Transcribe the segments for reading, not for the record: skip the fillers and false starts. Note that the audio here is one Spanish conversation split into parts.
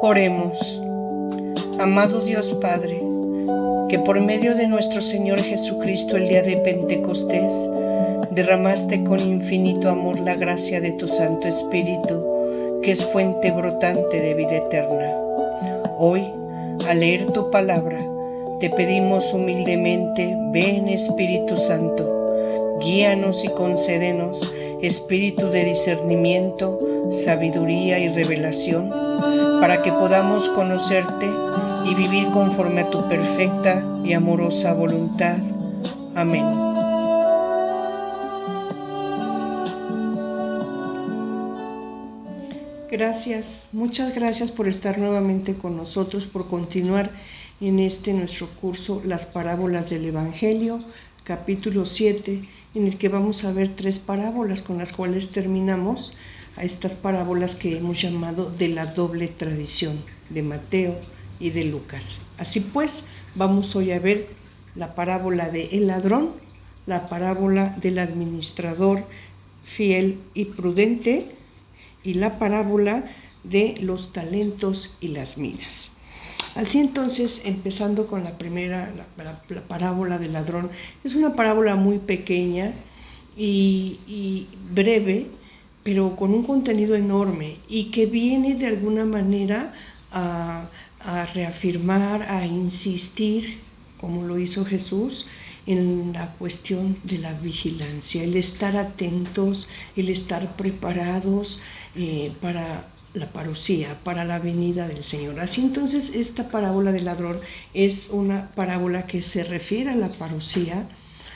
Oremos. Amado Dios Padre, que por medio de nuestro Señor Jesucristo el día de Pentecostés derramaste con infinito amor la gracia de tu Santo Espíritu, que es fuente brotante de vida eterna. Hoy, al leer tu palabra, te pedimos humildemente, ven Espíritu Santo, guíanos y concédenos espíritu de discernimiento, sabiduría y revelación, para que podamos conocerte y vivir conforme a tu perfecta y amorosa voluntad. Amén. Gracias, muchas gracias por estar nuevamente con nosotros, por continuar en nuestro curso Las Parábolas del Evangelio, capítulo 7, en el que vamos a ver 3 parábolas con las cuales terminamos a estas parábolas que hemos llamado de la doble tradición, de Mateo y de Lucas. Así pues, vamos hoy a ver la parábola de el ladrón, la parábola del administrador fiel y prudente y la parábola de los talentos y las minas. Así entonces, empezando con la primera, la parábola del ladrón, es una parábola muy pequeña y breve, pero con un contenido enorme y que viene de alguna manera a reafirmar, a insistir, como lo hizo Jesús, en la cuestión de la vigilancia, el estar atentos, el estar preparados para la parucía, para la venida del Señor. Así entonces, esta parábola del ladrón es una parábola que se refiere a la parucía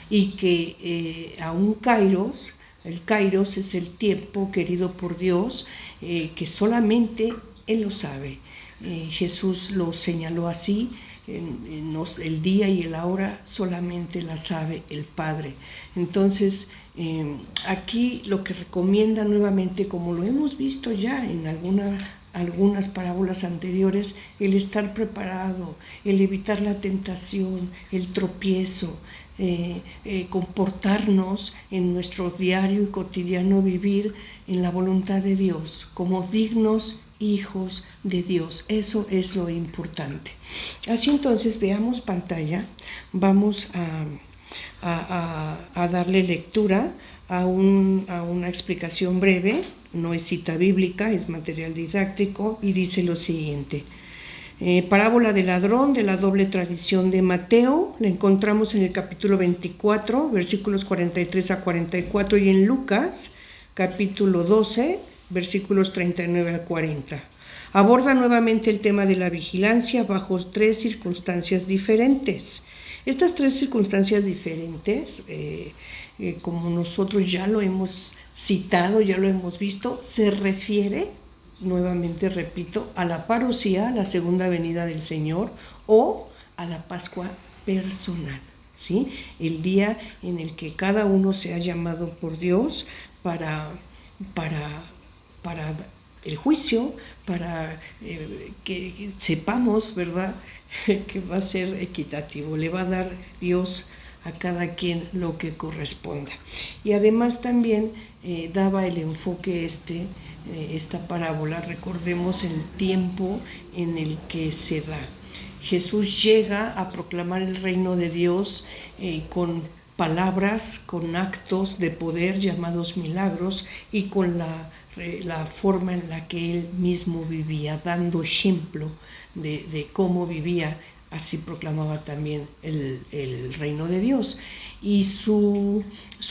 y que a un kairos. El kairos es el tiempo querido por Dios, que solamente Él lo sabe. Jesús lo señaló así, el día y el hora solamente la sabe el Padre. Entonces, aquí lo que recomienda nuevamente, como lo hemos visto ya en algunas parábolas anteriores, el estar preparado, el evitar la tentación, el tropiezo, comportarnos en nuestro diario y cotidiano vivir en la voluntad de Dios, como dignos hijos de Dios. Eso es lo importante. Así entonces, veamos pantalla, vamos a darle lectura a una explicación breve, no es cita bíblica, es material didáctico, y dice lo siguiente. Parábola del ladrón de la doble tradición de Mateo, la encontramos en el capítulo 24, versículos 43 a 44, y en Lucas, capítulo 12, versículos 39 a 40. Aborda nuevamente el tema de la vigilancia bajo 3 circunstancias diferentes. Estas 3 circunstancias diferentes, como nosotros ya lo hemos citado, ya lo hemos visto, se refiere, nuevamente repito, a la parucía, a la segunda venida del Señor, o a la Pascua personal, ¿sí? El día en el que cada uno sea llamado por Dios para el juicio, para que sepamos, ¿verdad?, que va a ser equitativo, le va a dar Dios a cada quien lo que corresponda. Y además también daba el enfoque esta parábola, recordemos el tiempo en el que se da. Jesús llega a proclamar el reino de Dios con palabras, con actos de poder llamados milagros y con la forma en la que él mismo vivía, dando ejemplo de cómo vivía. Así proclamaba también el reino de Dios. Y su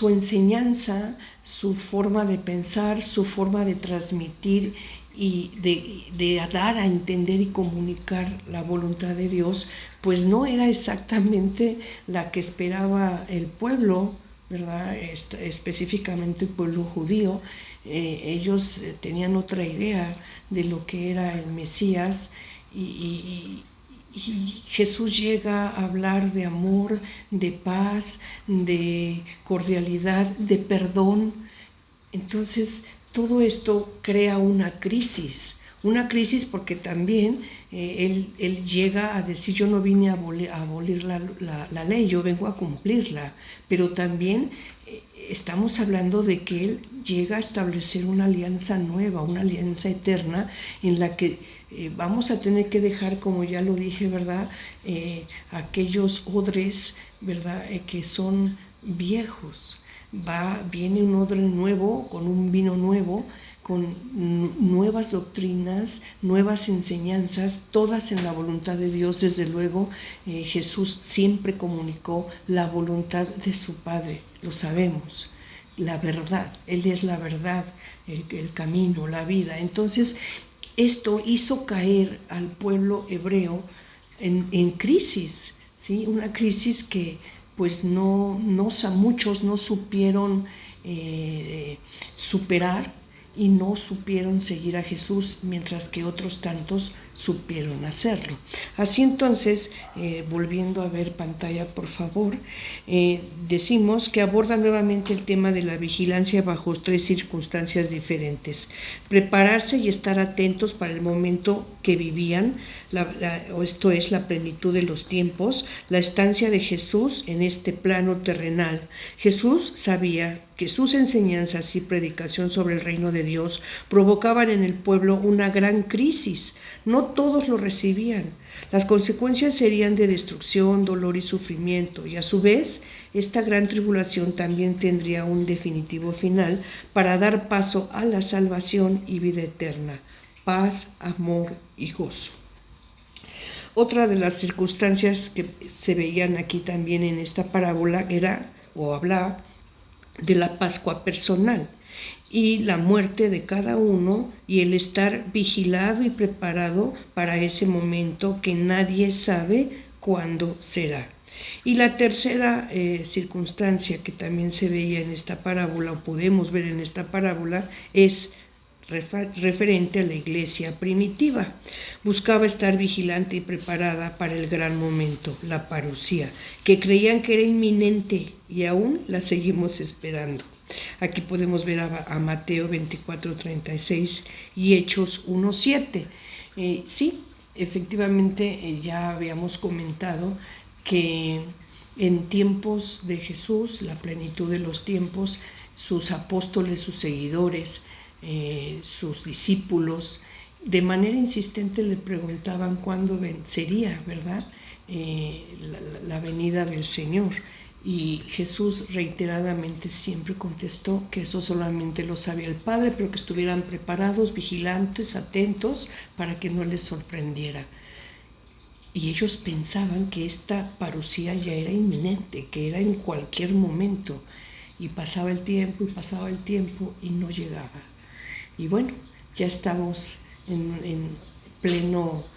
enseñanza, su forma de pensar, su forma de transmitir y de dar a entender y comunicar la voluntad de Dios, pues no era exactamente la que esperaba el pueblo, ¿verdad? Específicamente el pueblo judío. Ellos tenían otra idea de lo que era el Mesías y Jesús llega a hablar de amor, de paz, de cordialidad, de perdón. Entonces, todo esto crea una crisis porque también él llega a decir: yo no vine a abolir la ley, yo vengo a cumplirla, pero también estamos hablando de que Él llega a establecer una alianza nueva, una alianza eterna, en la que vamos a tener que dejar, como ya lo dije, ¿verdad? Aquellos odres, ¿verdad? Que son viejos. Viene un odre nuevo, con un vino nuevo, con nuevas doctrinas, nuevas enseñanzas, todas en la voluntad de Dios. Desde luego, Jesús siempre comunicó la voluntad de su Padre, lo sabemos, la verdad, Él es la verdad, el camino, la vida. Entonces, esto hizo caer al pueblo hebreo en crisis, ¿sí? Una crisis que pues muchos no supieron superar y no supieron seguir a Jesús, mientras que otros tantos supieron hacerlo. Así entonces, volviendo a ver pantalla, por favor, decimos que aborda nuevamente el tema de la vigilancia bajo 3 circunstancias diferentes. Prepararse y estar atentos para el momento que vivían, esto es la plenitud de los tiempos, la estancia de Jesús en este plano terrenal. Jesús sabía que sus enseñanzas y predicación sobre el reino de Dios provocaban en el pueblo una gran crisis. No todos lo recibían. Las consecuencias serían de destrucción, dolor y sufrimiento, y a su vez, esta gran tribulación también tendría un definitivo final para dar paso a la salvación y vida eterna, paz, amor y gozo. Otra de las circunstancias que se veían aquí también en esta parábola hablaba de la Pascua personal y la muerte de cada uno y el estar vigilado y preparado para ese momento que nadie sabe cuándo será. Y la tercera circunstancia que también se veía en esta parábola, o podemos ver en esta parábola, es referente a la iglesia primitiva. Buscaba estar vigilante y preparada para el gran momento, la parusía, que creían que era inminente y aún la seguimos esperando. Aquí podemos ver a Mateo 24:36 y Hechos 1:7. Sí, efectivamente ya habíamos comentado que en tiempos de Jesús, la plenitud de los tiempos, sus apóstoles, sus seguidores, sus discípulos, de manera insistente le preguntaban cuándo sería, ¿verdad?, la venida del Señor. Y Jesús reiteradamente siempre contestó que eso solamente lo sabía el Padre, pero que estuvieran preparados, vigilantes, atentos, para que no les sorprendiera. Y ellos pensaban que esta parusía ya era inminente, que era en cualquier momento. Y pasaba el tiempo y no llegaba. Y bueno, ya estamos en pleno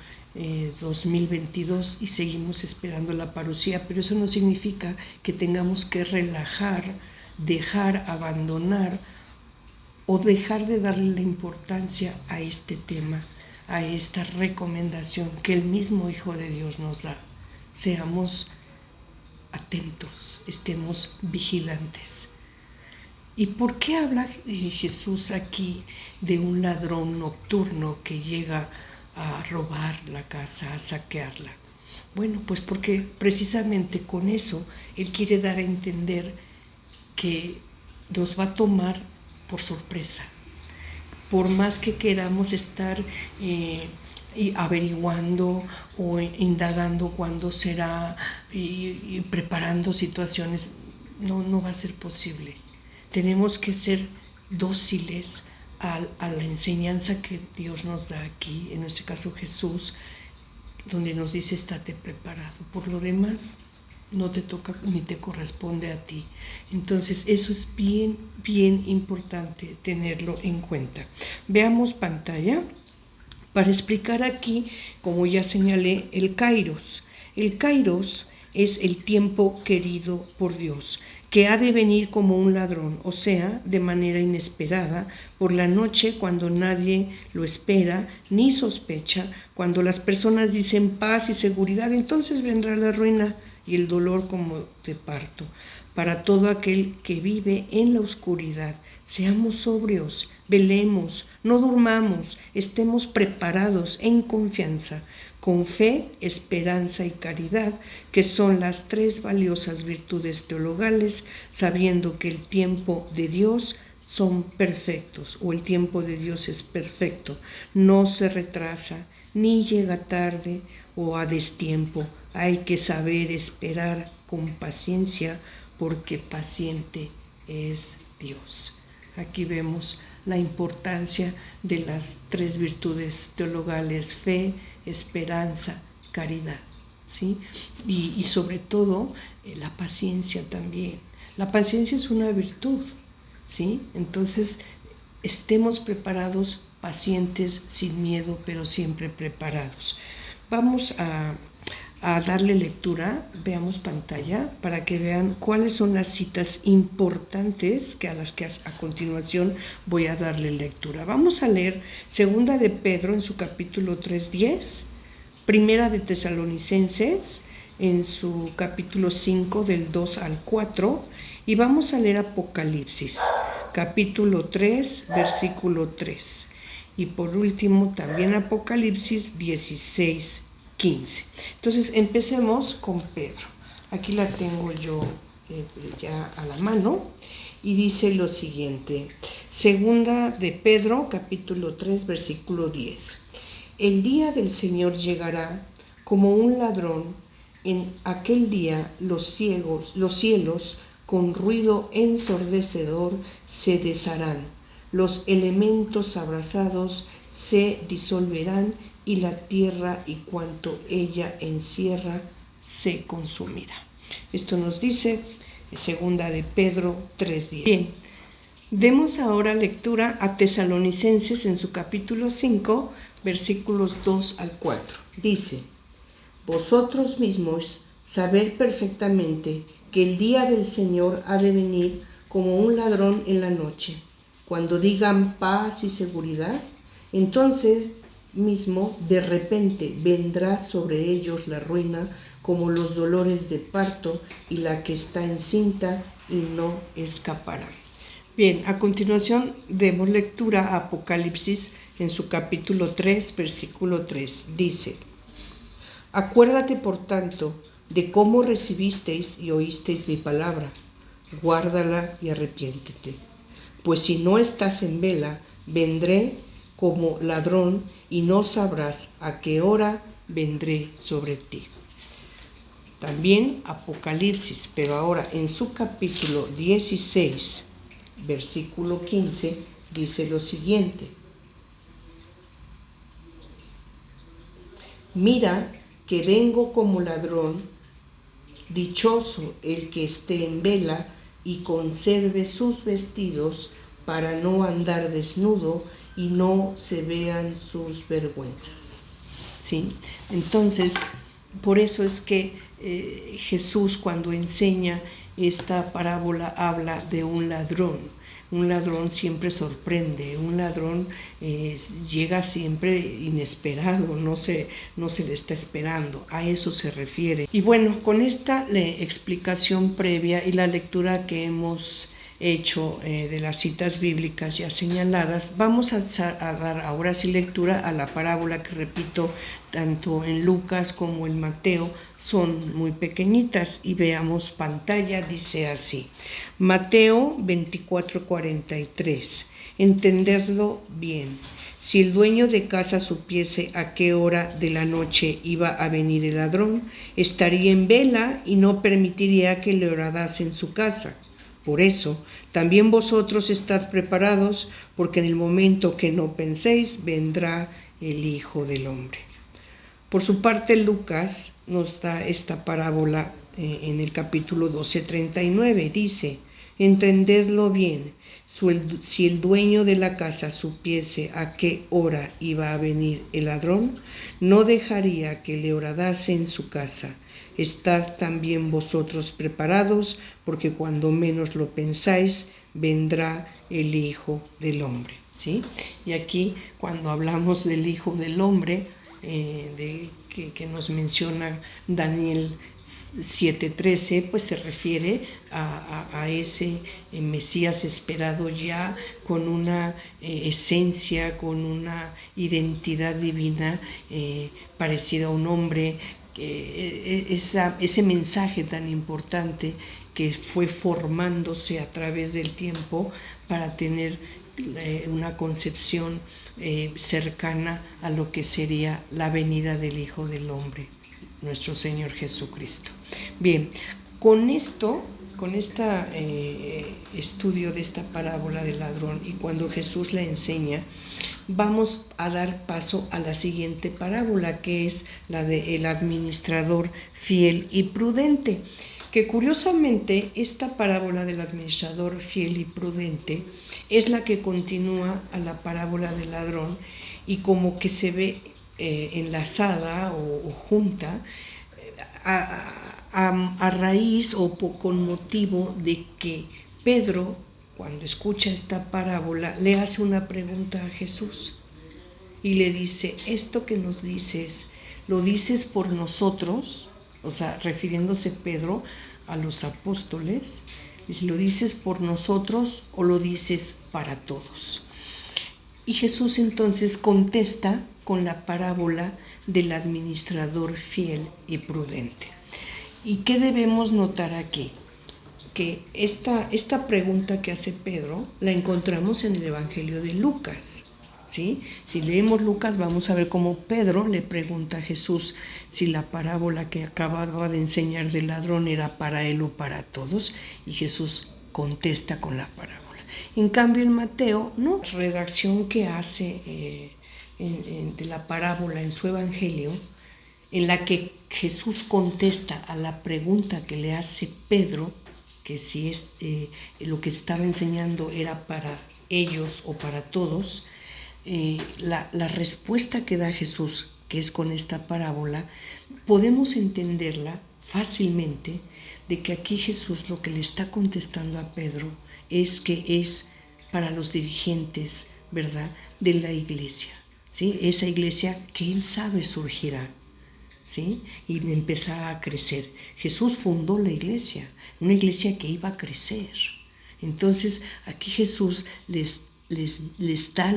2022 y seguimos esperando la parusía, pero eso no significa que tengamos que relajar, dejar, abandonar o dejar de darle la importancia a este tema, a esta recomendación que el mismo Hijo de Dios nos da. Seamos atentos, estemos vigilantes. ¿Y por qué habla Jesús aquí de un ladrón nocturno que llega a robar la casa, a saquearla? Bueno, pues porque precisamente con eso Él quiere dar a entender que nos va a tomar por sorpresa. Por más que queramos estar averiguando o indagando cuándo será y preparando situaciones, no va a ser posible. Tenemos que ser dóciles a la enseñanza que Dios nos da aquí, en este caso Jesús, donde nos dice estate preparado. Por lo demás, no te toca ni te corresponde a ti. Entonces, eso es bien, bien importante tenerlo en cuenta. Veamos pantalla para explicar aquí, como ya señalé, el Kairos. El Kairos es el tiempo querido por Dios, que ha de venir como un ladrón, o sea, de manera inesperada, por la noche cuando nadie lo espera ni sospecha, cuando las personas dicen paz y seguridad, entonces vendrá la ruina y el dolor como de parto. Para todo aquel que vive en la oscuridad, seamos sobrios, velemos, no durmamos, estemos preparados en confianza, con fe, esperanza y caridad, que son las tres valiosas virtudes teologales, sabiendo que el tiempo de Dios son perfectos, o el tiempo de Dios es perfecto, no se retrasa, ni llega tarde o a destiempo. Hay que saber esperar con paciencia, porque paciente es Dios. Aquí vemos la importancia de las tres virtudes teologales: fe, esperanza, caridad, ¿sí? Y sobre todo la paciencia también. La paciencia es una virtud, ¿sí? Entonces, estemos preparados, pacientes, sin miedo, pero siempre preparados. Vamos a darle lectura, veamos pantalla, para que vean cuáles son las citas importantes a las que a continuación voy a darle lectura. Vamos a leer Segunda de Pedro en su capítulo 3:10, Primera de Tesalonicenses en su capítulo 5 del 2 al 4, y vamos a leer Apocalipsis, capítulo 3, versículo 3. Y por último también Apocalipsis 16:15. Entonces empecemos con Pedro. Aquí la tengo yo ya a la mano, y dice lo siguiente: Segunda de Pedro, capítulo 3, versículo 10. El día del Señor llegará como un ladrón. En aquel día los cielos con ruido ensordecedor se desharán, los elementos abrasados se disolverán, y la tierra y cuanto ella encierra se consumirá. Esto nos dice Segunda de Pedro 3:10. Bien, demos ahora lectura a Tesalonicenses en su capítulo 5, versículos 2 al 4. Dice: Vosotros mismos sabed perfectamente que el día del Señor ha de venir como un ladrón en la noche. Cuando digan paz y seguridad, entonces mismo de repente vendrá sobre ellos la ruina, como los dolores de parto, y la que está encinta y no escapará. Bien, a continuación demos lectura a Apocalipsis en su capítulo 3, versículo 3. Dice: Acuérdate, por tanto, de cómo recibisteis y oísteis mi palabra. Guárdala y arrepiéntete. Pues si no estás en vela, vendré como ladrón, y no sabrás a qué hora vendré sobre ti. También Apocalipsis, pero ahora en su capítulo 16, versículo 15, dice lo siguiente: Mira que vengo como ladrón, dichoso el que esté en vela y conserve sus vestidos, para no andar desnudo y no se vean sus vergüenzas. ¿Sí? Entonces, por eso es que Jesús, cuando enseña esta parábola, habla de un ladrón. Un ladrón siempre sorprende, un ladrón llega siempre inesperado, no se le está esperando, a eso se refiere. Y bueno, con esta explicación previa y la lectura que hemos hecho de las citas bíblicas ya señaladas, vamos a dar ahora sí lectura a la parábola que, repito, tanto en Lucas como en Mateo son muy pequeñitas, y veamos pantalla. Dice así: Mateo 24:43. Entendedlo bien. Si el dueño de casa supiese a qué hora de la noche iba a venir el ladrón, estaría en vela y no permitiría que le horadase en su casa. Por eso, también vosotros estad preparados, porque en el momento que no penséis, vendrá el Hijo del Hombre. Por su parte, Lucas nos da esta parábola en el capítulo 12:39. Dice: Entendedlo bien, si el dueño de la casa supiese a qué hora iba a venir el ladrón, no dejaría que le horadase en su casa. Estad también vosotros preparados, porque cuando menos lo pensáis, vendrá el Hijo del Hombre. ¿Sí? Y aquí, cuando hablamos del Hijo del Hombre, que nos menciona Daniel 7:13, pues se refiere a ese Mesías esperado ya con una esencia, con una identidad divina parecida a un hombre. Ese mensaje tan importante que fue formándose a través del tiempo para tener una concepción cercana a lo que sería la venida del Hijo del Hombre, nuestro Señor Jesucristo. Bien, con este estudio de esta parábola del ladrón y cuando Jesús la enseña, vamos a dar paso a la siguiente parábola, que es la del administrador fiel y prudente, que curiosamente esta parábola del administrador fiel y prudente es la que continúa a la parábola del ladrón y como que se ve enlazada o junta a raíz o con motivo de que Pedro, cuando escucha esta parábola, le hace una pregunta a Jesús y le dice: esto que nos dices, ¿lo dices por nosotros? O sea, refiriéndose Pedro a los apóstoles, dice: ¿lo dices por nosotros o lo dices para todos? Y Jesús entonces contesta con la parábola del administrador fiel y prudente. ¿Y qué debemos notar aquí? Que esta pregunta que hace Pedro la encontramos en el Evangelio de Lucas, ¿sí? Si leemos Lucas vamos a ver cómo Pedro le pregunta a Jesús si la parábola que acababa de enseñar del ladrón era para él o para todos, y Jesús contesta con la parábola. En cambio en Mateo, no, la redacción que hace de la parábola en su Evangelio, en la que Jesús contesta a la pregunta que le hace Pedro, que si lo que estaba enseñando era para ellos o para todos, la respuesta que da Jesús, que es con esta parábola, podemos entenderla fácilmente de que aquí Jesús lo que le está contestando a Pedro es que es para los dirigentes, ¿verdad?, de la iglesia, ¿sí? Esa iglesia que él sabe surgirá, ¿sí? Y empezará a crecer. Jesús fundó la iglesia, una iglesia que iba a crecer. Entonces aquí Jesús les da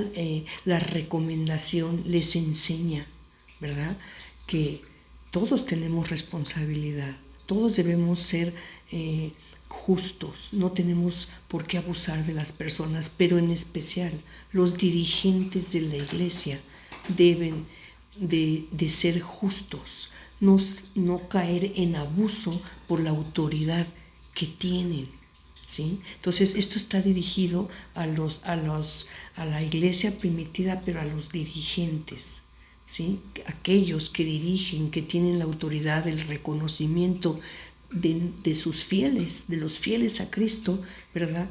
la recomendación, les enseña, ¿verdad?, que todos tenemos responsabilidad, todos debemos ser justos, no tenemos por qué abusar de las personas, pero en especial los dirigentes de la iglesia deben de ser justos, no caer en abuso por la autoridad que tienen, ¿sí? Entonces esto está dirigido a la iglesia primitiva, pero a los dirigentes, ¿sí? Aquellos que dirigen, que tienen la autoridad, el reconocimiento de sus fieles, de los fieles a Cristo, ¿verdad?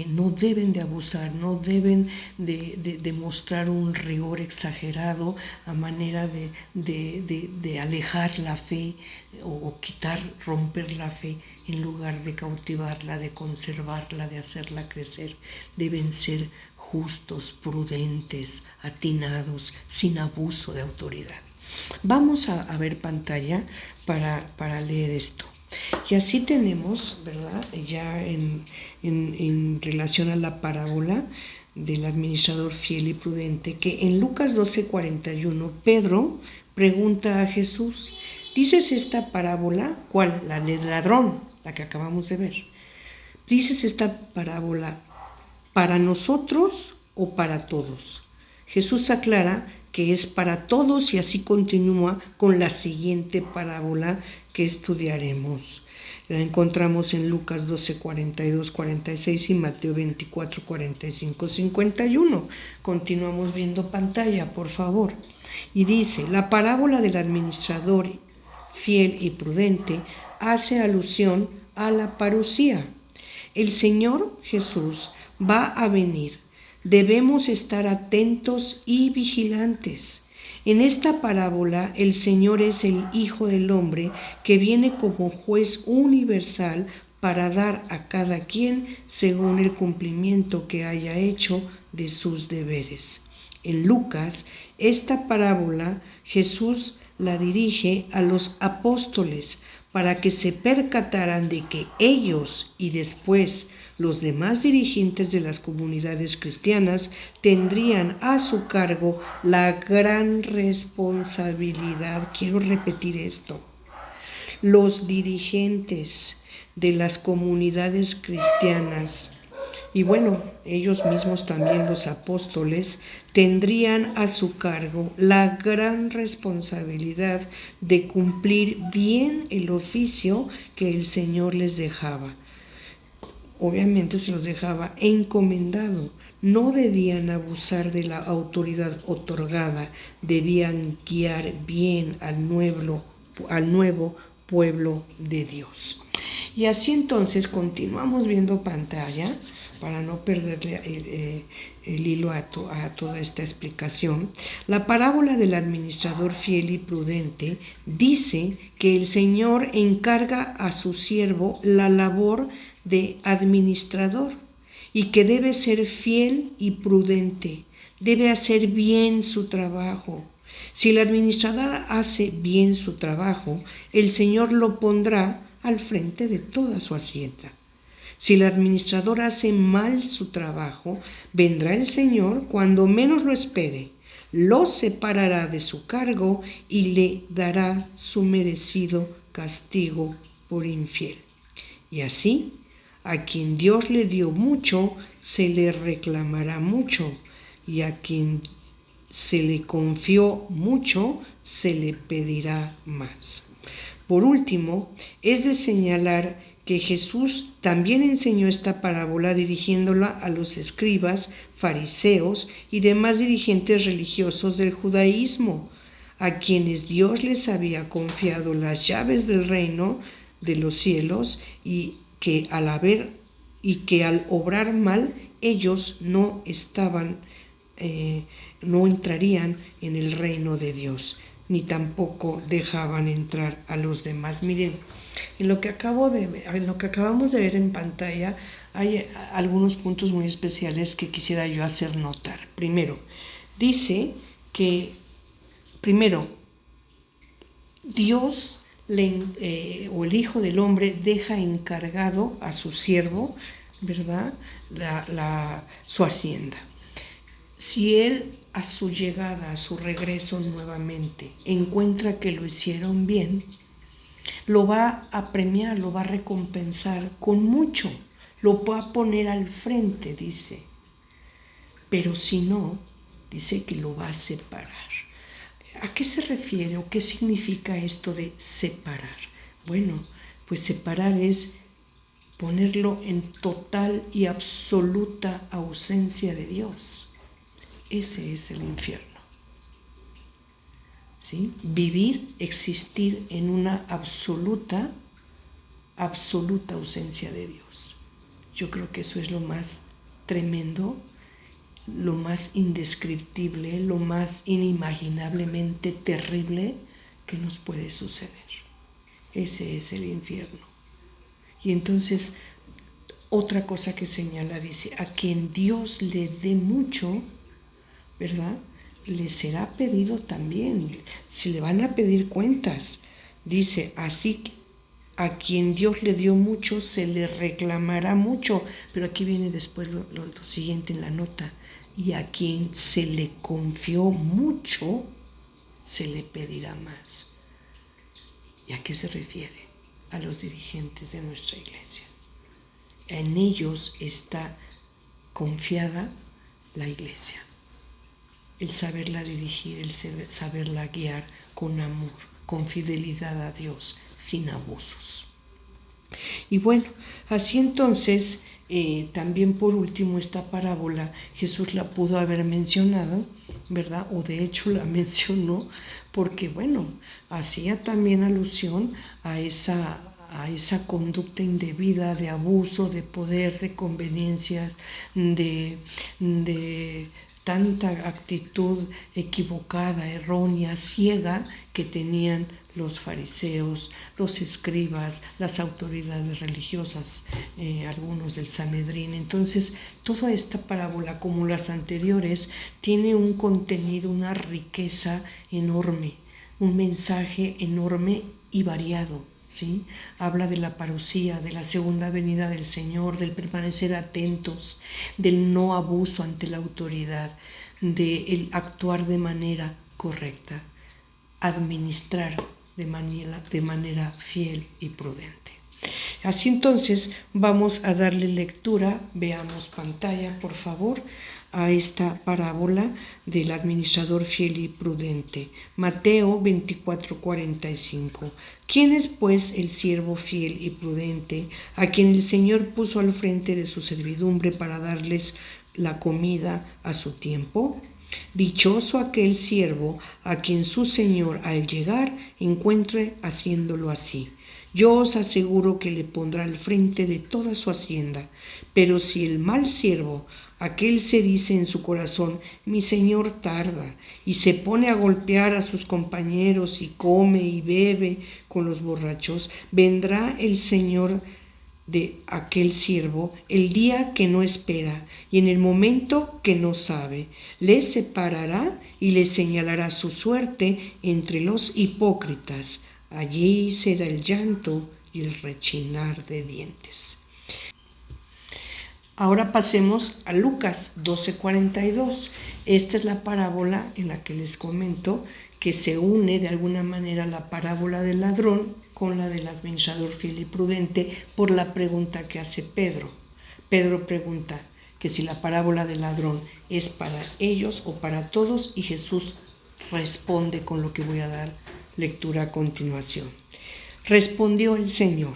No deben de abusar, no deben de mostrar un rigor exagerado a manera de alejar la fe o quitar, romper la fe, en lugar de cautivarla, de conservarla, de hacerla crecer. Deben ser justos, prudentes, atinados, sin abuso de autoridad. Vamos a ver pantalla para leer esto. Y así tenemos, ¿verdad?, ya en relación a la parábola del administrador fiel y prudente, que en Lucas 12:41 Pedro pregunta a Jesús: ¿dices esta parábola? ¿Cuál? La del ladrón, la que acabamos de ver. ¿Dices esta parábola para nosotros o para todos? Jesús aclara que es para todos y así continúa con la siguiente parábola que estudiaremos. La encontramos en Lucas 12:42-46 y Mateo 24:45-51. Continuamos viendo pantalla, por favor. Y dice: la parábola del administrador fiel y prudente hace alusión a la parucía. El Señor Jesús va a venir. Debemos estar atentos y vigilantes. En esta parábola, el Señor es el Hijo del Hombre que viene como juez universal para dar a cada quien según el cumplimiento que haya hecho de sus deberes. En Lucas, esta parábola Jesús la dirige a los apóstoles para que se percataran de que ellos y después los demás dirigentes de las comunidades cristianas tendrían a su cargo la gran responsabilidad. Quiero repetir esto. Los dirigentes de las comunidades cristianas y bueno, ellos mismos también los apóstoles tendrían a su cargo la gran responsabilidad de cumplir bien el oficio que el Señor les dejaba. Obviamente se los dejaba encomendado. No debían abusar de la autoridad otorgada, debían guiar bien al nuevo pueblo de Dios. Y así entonces continuamos viendo pantalla para no perderle el hilo a toda esta explicación. La parábola del administrador fiel y prudente dice que el Señor encarga a su siervo la labor de administrador y que debe ser fiel y prudente, debe hacer bien su trabajo. Si el administrador hace bien su trabajo, el Señor lo pondrá al frente de toda su hacienda. Si el administrador hace mal su trabajo, vendrá el Señor cuando menos lo espere, lo separará de su cargo y le dará su merecido castigo por infiel. Y así, a quien Dios le dio mucho, se le reclamará mucho, y a quien se le confió mucho, se le pedirá más. Por último, es de señalar que Jesús también enseñó esta parábola dirigiéndola a los escribas, fariseos y demás dirigentes religiosos del judaísmo, a quienes Dios les había confiado las llaves del reino de los cielos y que al obrar mal ellos no entrarían en el reino de Dios, ni tampoco dejaban entrar a los demás. Miren, en lo que acabamos de ver en pantalla hay algunos puntos muy especiales que quisiera yo hacer notar. Primero, dice que Dios o el Hijo del Hombre deja encargado a su siervo, ¿verdad?, su hacienda. Si él a su llegada, a su regreso nuevamente, encuentra que lo hicieron bien, lo va a premiar, lo va a recompensar con mucho, lo va a poner al frente, dice. Pero si no, dice que lo va a separar. ¿A qué se refiere o qué significa esto de separar? Bueno, pues separar es ponerlo en total y absoluta ausencia de Dios. Ese es el infierno. ¿Sí? Vivir, existir en una absoluta ausencia de Dios. Yo creo que eso es lo más tremendo, lo más indescriptible, lo más inimaginablemente terrible que nos puede suceder. Ese es el infierno. Y entonces, otra cosa que señala, dice, a quien Dios le dé mucho, ¿verdad?, le será pedido también, se le van a pedir cuentas. Dice, así a quien Dios le dio mucho, se le reclamará mucho. Pero aquí viene después lo siguiente en la nota. Y a quien se le confió mucho, se le pedirá más. ¿Y a qué se refiere? A los dirigentes de nuestra iglesia. En ellos está confiada la iglesia. El saberla dirigir, el saberla guiar con amor, con fidelidad a Dios, sin abusos. Y bueno, así entonces, también por último esta parábola Jesús la pudo haber mencionado, ¿verdad? O de hecho la mencionó porque, bueno, hacía también alusión a esa conducta indebida de abuso, de poder, de conveniencias, de tanta actitud equivocada, errónea, ciega que tenían los fariseos, los escribas, las autoridades religiosas, algunos del Sanedrín. Entonces, toda esta parábola, como las anteriores, tiene un contenido, una riqueza enorme, un mensaje enorme y variado, ¿sí? Habla de la parusía, de la segunda venida del Señor, del permanecer atentos, del no abuso ante la autoridad, del actuar de manera correcta, administrar de manera fiel y prudente. Así entonces vamos a darle lectura, veamos pantalla por favor, a esta parábola del administrador fiel y prudente. Mateo 24:45. ¿Quién es pues el siervo fiel y prudente a quien el Señor puso al frente de su servidumbre para darles la comida a su tiempo? Dichoso aquel siervo a quien su señor al llegar encuentre haciéndolo así. Yo os aseguro que le pondrá al frente de toda su hacienda. Pero si el mal siervo, aquel se dice en su corazón, mi señor tarda, y se pone a golpear a sus compañeros y come y bebe con los borrachos, vendrá el señor de aquel siervo el día que no espera y en el momento que no sabe. Le separará y le señalará su suerte entre los hipócritas. Allí será el llanto y el rechinar de dientes. Ahora pasemos a Lucas 12:42. Esta es la parábola en la que les comento que se une de alguna manera la parábola del ladrón con la del administrador fiel y prudente por la pregunta que hace Pedro. Pedro pregunta que si la parábola del ladrón es para ellos o para todos, y Jesús responde con lo que voy a dar lectura a continuación. Respondió el Señor: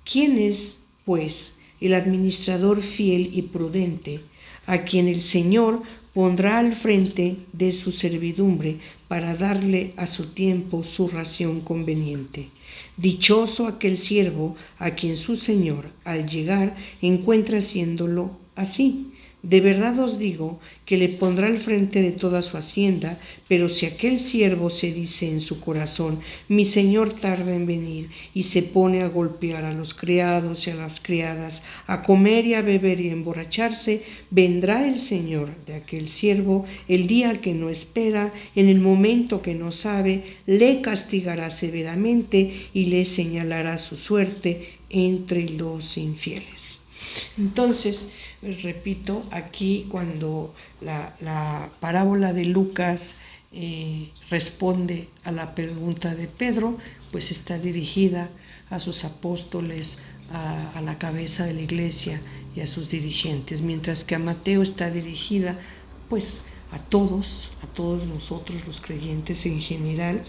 ¿quién es, pues, el administrador fiel y prudente a quien el Señor pondrá al frente de su servidumbre para darle a su tiempo su ración conveniente? Dichoso aquel siervo a quien su señor al llegar encuentra haciéndolo así. De verdad os digo que le pondrá al frente de toda su hacienda, pero si aquel siervo se dice en su corazón, mi señor tarda en venir, y se pone a golpear a los criados y a las criadas, a comer y a beber y a emborracharse, vendrá el señor de aquel siervo el día que no espera, en el momento que no sabe, le castigará severamente y le señalará su suerte entre los infieles. Entonces, repito, aquí cuando la parábola de Lucas responde a la pregunta de Pedro, pues está dirigida a sus apóstoles, a la cabeza de la iglesia y a sus dirigentes, mientras que a Mateo está dirigida pues a todos nosotros los creyentes en general,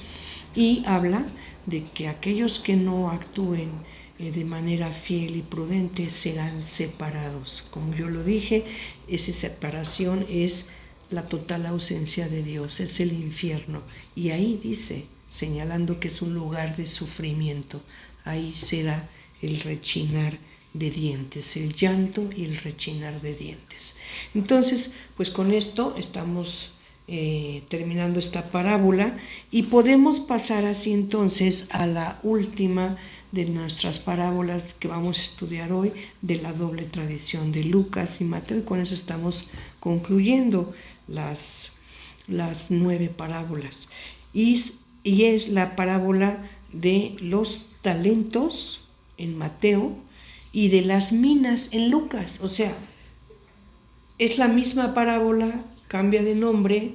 y habla de que aquellos que no actúen de manera fiel y prudente serán separados. Como yo lo dije, esa separación es la total ausencia de Dios, es el infierno. Y ahí dice, señalando que es un lugar de sufrimiento, ahí será el rechinar de dientes, el llanto y el rechinar de dientes. Entonces, pues con esto estamos terminando esta parábola y podemos pasar así entonces a la última de nuestras parábolas que vamos a estudiar hoy, de la doble tradición de Lucas y Mateo, y con eso estamos concluyendo las 9 parábolas. Y es la parábola de los talentos en Mateo y de las minas en Lucas. O sea, es la misma parábola, cambia de nombre,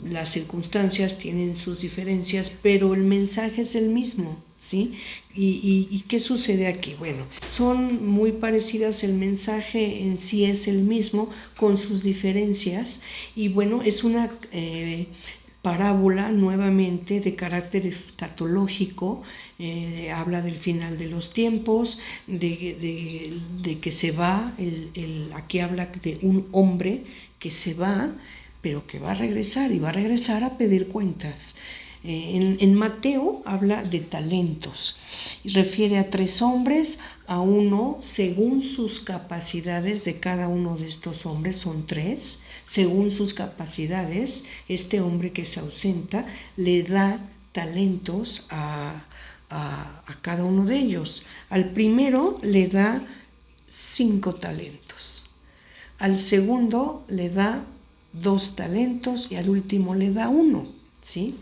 las circunstancias tienen sus diferencias, pero el mensaje es el mismo, ¿sí? ¿Y qué sucede aquí? Bueno, son muy parecidas, el mensaje en sí es el mismo, con sus diferencias, y bueno, es una parábola nuevamente de carácter escatológico. Habla del final de los tiempos, de que se va, aquí habla de un hombre que se va, pero que va a regresar, y va a regresar a pedir cuentas. En Mateo habla de talentos y refiere a 3 hombres, a uno según sus capacidades de cada uno de estos hombres, son 3, según sus capacidades, este hombre que se ausenta le da talentos a cada uno de ellos. Al primero le da 5 talentos, al segundo le da 2 talentos y al último le da 1, ¿sí?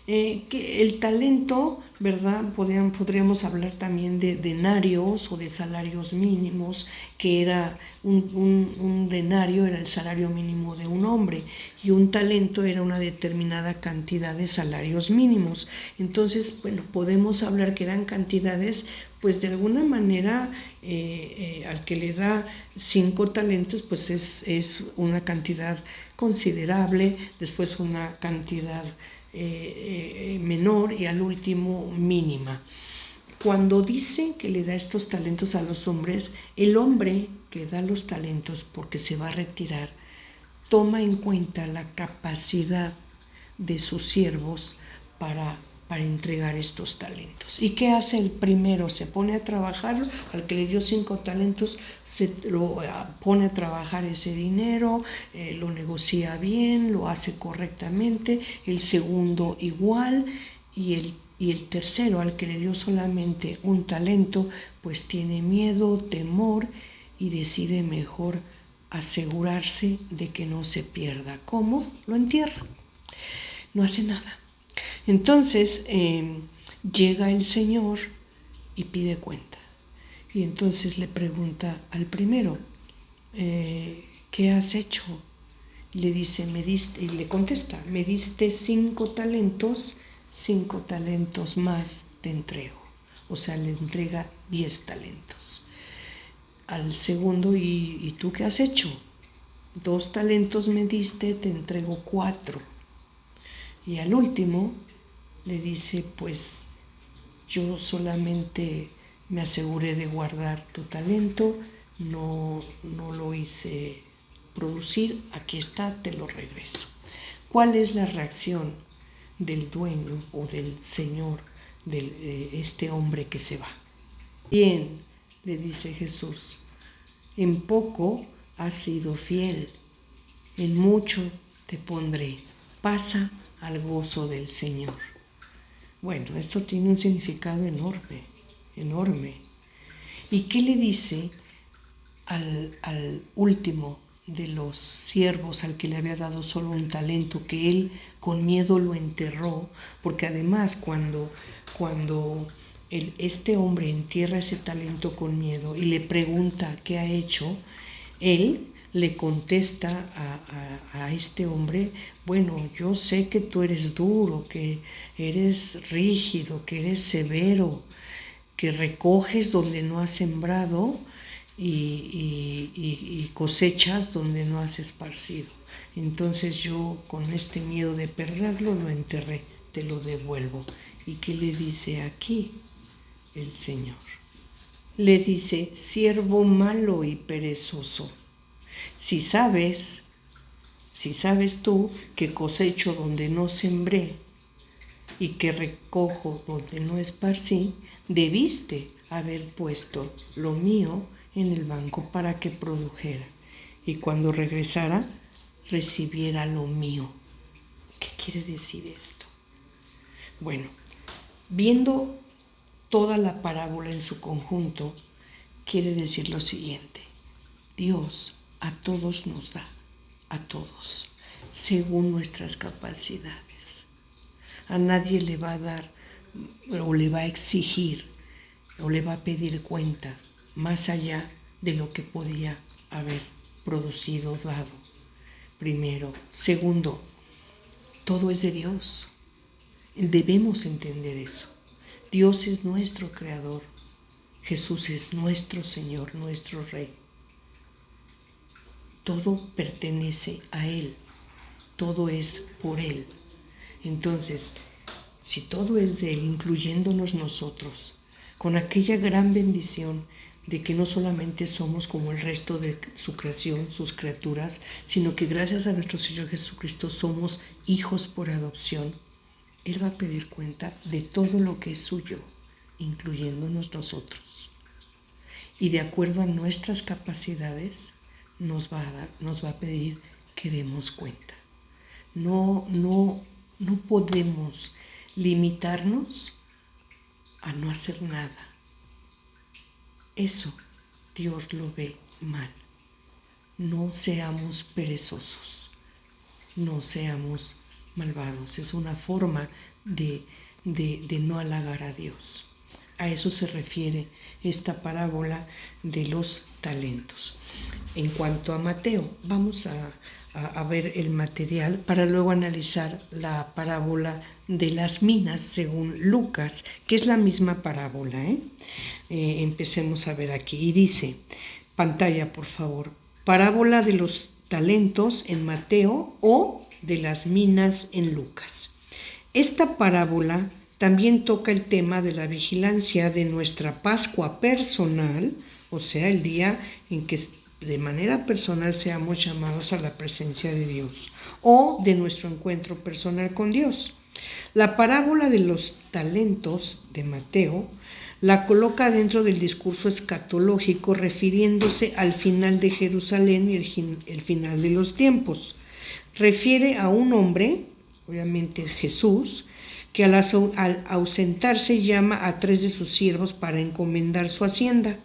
Que el talento, ¿verdad? Podríamos hablar también de denarios o de salarios mínimos, que era un denario era el salario mínimo de un hombre y un talento era una determinada cantidad de salarios mínimos. Entonces, bueno, podemos hablar que eran cantidades, pues de alguna manera, al que le da 5 talentos, pues es una cantidad considerable, después una cantidad menor y al último mínima. Cuando dice que le da estos talentos a los hombres, el hombre que da los talentos porque se va a retirar, toma en cuenta la capacidad de sus siervos para entregar estos talentos. ¿Y qué hace el primero? Se pone a trabajar, al que le dio 5 talentos, se lo pone a trabajar ese dinero, lo negocia bien, lo hace correctamente, el segundo igual, y el tercero, al que le dio solamente un talento, pues tiene miedo, temor y decide mejor asegurarse de que no se pierda. ¿Cómo? Lo entierra. No hace nada. Entonces llega el Señor y pide cuenta. Y entonces le pregunta al primero, ¿qué has hecho? Le dice, y le contesta, me diste 5 talentos, 5 talentos más te entrego. O sea, le entrega 10 talentos. Al segundo, ¿y tú qué has hecho? 2 talentos me diste, te entrego 4. Y al último le dice, pues yo solamente me aseguré de guardar tu talento, no lo hice producir, aquí está, te lo regreso. ¿Cuál es la reacción del dueño o del señor de este hombre que se va? Bien, le dice Jesús, en poco has sido fiel, en mucho te pondré, pasa al gozo del Señor. Bueno, esto tiene un significado enorme, enorme. ¿Y qué le dice al último de los siervos, al que le había dado solo un talento, que él con miedo lo enterró? Porque además cuando este hombre entierra ese talento con miedo y le pregunta qué ha hecho, él le contesta a este hombre, bueno, yo sé que tú eres duro, que eres rígido, que eres severo, que recoges donde no has sembrado y cosechas donde no has esparcido. Entonces yo con este miedo de perderlo lo enterré, te lo devuelvo. ¿Y qué le dice aquí el Señor? Le dice, siervo malo y perezoso, si sabes tú que cosecho donde no sembré y que recojo donde no esparcí, debiste haber puesto lo mío en el banco para que produjera y cuando regresara recibiera lo mío. ¿Qué quiere decir esto? Bueno, viendo toda la parábola en su conjunto, quiere decir lo siguiente: Dios a todos nos da, a todos, según nuestras capacidades. A nadie le va a dar o le va a exigir o le va a pedir cuenta más allá de lo que podía haber producido, dado. Primero. Segundo, todo es de Dios. Debemos entender eso. Dios es nuestro creador. Jesús es nuestro Señor, nuestro Rey. Todo pertenece a Él. Todo es por Él. Entonces, si todo es de Él, incluyéndonos nosotros, con aquella gran bendición de que no solamente somos como el resto de su creación, sus criaturas, sino que gracias a nuestro Señor Jesucristo somos hijos por adopción, Él va a pedir cuenta de todo lo que es suyo, incluyéndonos nosotros. Y de acuerdo a nuestras capacidades, nos va a pedir que demos cuenta. No podemos limitarnos a no hacer nada. Eso Dios lo ve mal. No seamos perezosos, no seamos malvados. Es una forma de no halagar a Dios. A eso se refiere esta parábola de los talentos. En cuanto a Mateo, vamos a ver el material para luego analizar la parábola de las minas según Lucas, que es la misma parábola. Empecemos a ver aquí. Y dice, pantalla por favor, parábola de los talentos en Mateo o de las minas en Lucas. Esta parábola también toca el tema de la vigilancia de nuestra Pascua personal, o sea, el día en que de manera personal seamos llamados a la presencia de Dios, o de nuestro encuentro personal con Dios. La parábola de los talentos de Mateo la coloca dentro del discurso escatológico, refiriéndose al final de Jerusalén y el final de los tiempos. Refiere a un hombre, obviamente Jesús, que al ausentarse llama a 3 de sus siervos para encomendar su hacienda,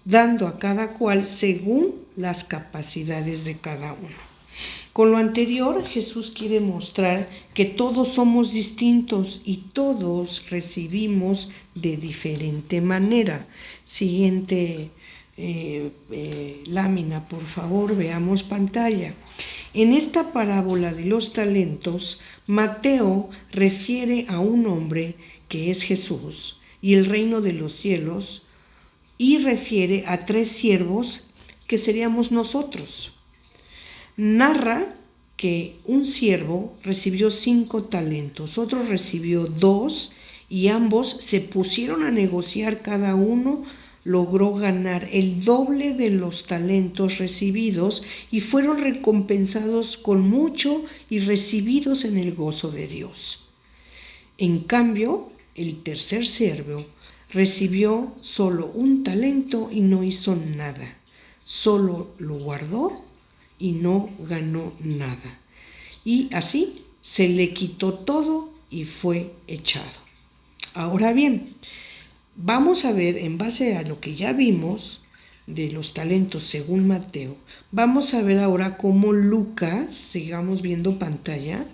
dando a cada cual según las capacidades de cada uno. Con lo anterior, Jesús quiere mostrar que todos somos distintos y todos recibimos de diferente manera. Siguiente lámina, por favor, veamos pantalla. En esta parábola de los talentos, Mateo refiere a un hombre que es Jesús y el reino de los cielos, y refiere a 3 siervos que seríamos nosotros. Narra que un siervo recibió 5 talentos, otro recibió 2 y ambos se pusieron a negociar, cada uno logró ganar el doble de los talentos recibidos y fueron recompensados con mucho y recibidos en el gozo de Dios. En cambio, el tercer siervo recibió solo 1 talento y no hizo nada, solo lo guardó y no ganó nada. Y así se le quitó todo y fue echado. Ahora bien, vamos a ver, en base a lo que ya vimos de los talentos según Mateo, vamos a ver ahora cómo Lucas, sigamos viendo pantalla,